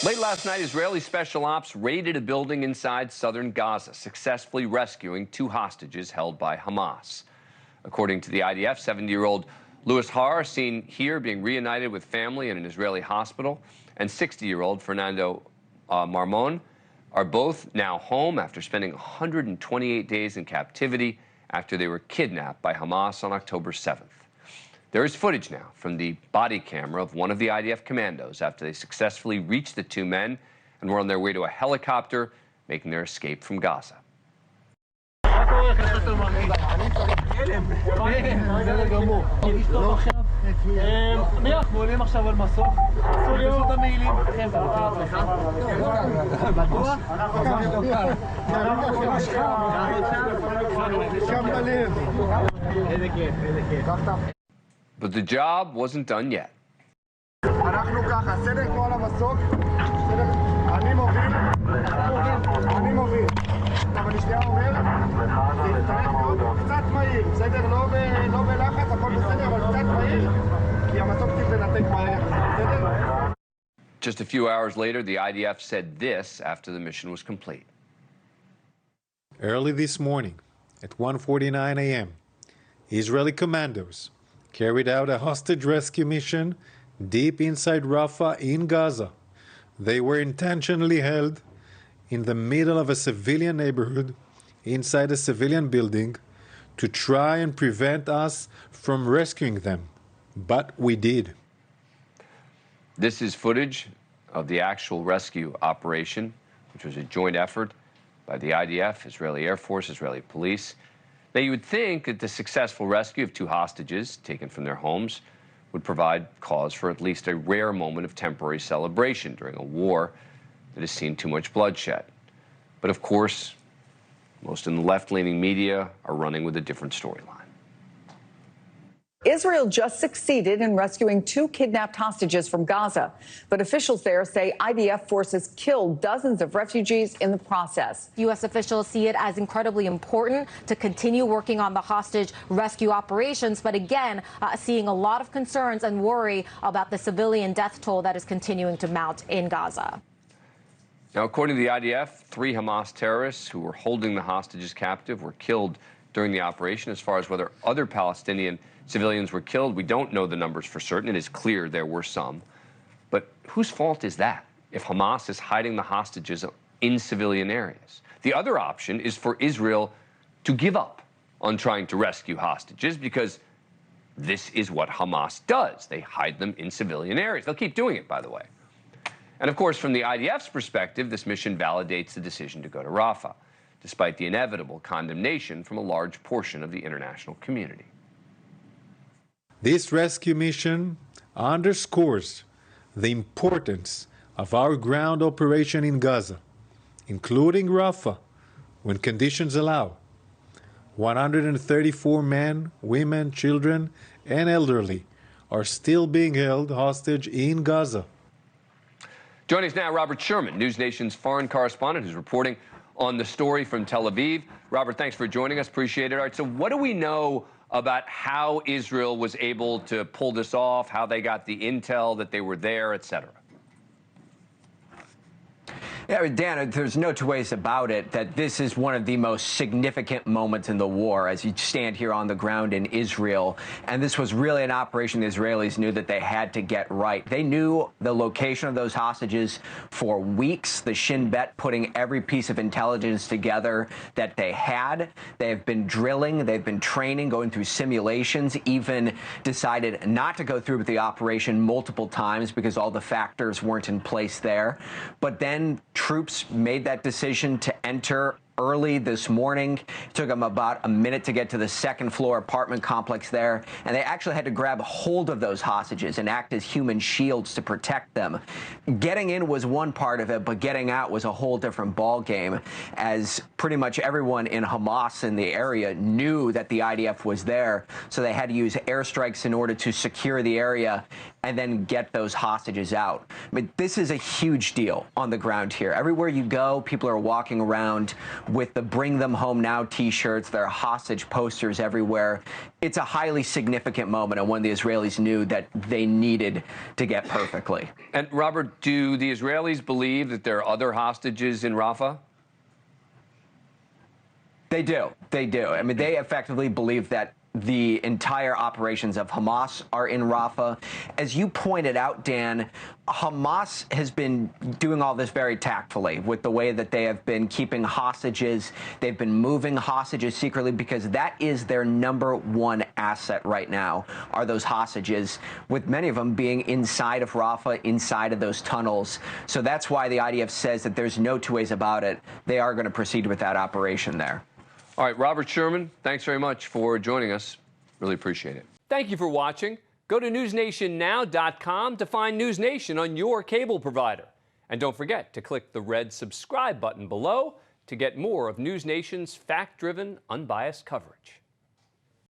Late last night, Israeli special ops raided a building inside southern Gaza, successfully rescuing 2 hostages held by Hamas. According to the IDF, 70-year-old Louis Har, seen here being reunited with family in an Israeli hospital, and 60-year-old Fernando Marmon are both now home after spending 128 days in captivity after they were kidnapped by Hamas on October 7th. There is footage now from the body camera of one of the IDF commandos after they successfully reached the 2 men and were on their way to a helicopter, making their escape from Gaza. But the job wasn't done yet. Just a few hours later, the IDF said this after the mission was complete. Early this morning, at 1:49 a.m., Israeli commandos carried out a hostage rescue mission deep inside Rafah in Gaza. They were intentionally held in the middle of a civilian neighborhood inside a civilian building to try and prevent us from rescuing them. But we did. This is footage of the actual rescue operation, which was a joint effort by the IDF, Israeli Air Force, Israeli police. Now, you would think that the successful rescue of 2 hostages taken from their homes would provide cause for at least a rare moment of temporary celebration during a war that has seen too much bloodshed. But of course, most in the left-leaning media are running with a different storyline. Israel just succeeded in rescuing 2 kidnapped hostages from Gaza, but officials there say IDF forces killed dozens of refugees in the process. U.S. officials see it as incredibly important to continue working on the hostage rescue operations, but again, seeing a lot of concerns and worry about the civilian death toll that is continuing to mount in Gaza. Now, according to the IDF, 3 Hamas terrorists who were holding the hostages captive were killed during the operation. As far as whether other Palestinian civilians were killed, we don't know the numbers for certain. It is clear there were some. But whose fault is that if Hamas is hiding the hostages in civilian areas? The other option is for Israel to give up on trying to rescue hostages, because this is what Hamas does. They hide them in civilian areas. They'll keep doing it, by the way. And of course, from the IDF's perspective, this mission validates the decision to go to Rafah, despite the inevitable condemnation from a large portion of the international community. This rescue mission underscores the importance of our ground operation in Gaza, including Rafah, when conditions allow. 134 men, women, children, and elderly are still being held hostage in Gaza. Joining us now, Robert Sherman, NewsNation's foreign correspondent, who's reporting on the story from Tel Aviv. Robert, thanks for joining us. Appreciate it. All right, so what do we know about how Israel was able to pull this off, how they got the intel that they were there, et cetera? Yeah, Dan, there's no 2 ways about it that this is one of the most significant moments in the war as you stand here on the ground in Israel. And this was really an operation the Israelis knew that they had to get right. They knew the location of those hostages for weeks. The Shin Bet putting every piece of intelligence together that they had. They've been drilling, they've been training, going through simulations, even decided not to go through with the operation multiple times because all the factors weren't in place there. But then troops made that decision to enter early this morning. It took them about a minute to get to the 2nd floor apartment complex there, and they actually had to grab hold of those hostages and act as human shields to protect them. Getting in was one part of it, but getting out was a whole different ball game, as pretty much everyone in Hamas in the area knew that the IDF was there, so they had to use airstrikes in order to secure the area and then get those hostages out. I mean, this is a huge deal on the ground here. Everywhere you go, people are walking around with the Bring Them Home Now T-shirts. There are hostage posters everywhere. It's a highly significant moment, and one the Israelis knew that they needed to get perfectly. And Robert, do the Israelis believe that there are other hostages in Rafah? They do. They do. I mean, they effectively believe that the entire operations of Hamas are in Rafah. As you pointed out, Dan, Hamas has been doing all this very tactfully with the way that they have been keeping hostages. They've been moving hostages secretly because that is their number one asset right now, are those hostages, with many of them being inside of Rafah, inside of those tunnels. So that's why the IDF says that there's no two ways about it. They are going to proceed with that operation there. All right, Robert Sherman, thanks very much for joining us. Really appreciate it. Thank you for watching. Go to NewsNationNow.com to find NewsNation on your cable provider. And don't forget to click the red subscribe button below to get more of NewsNation's fact-driven, unbiased coverage.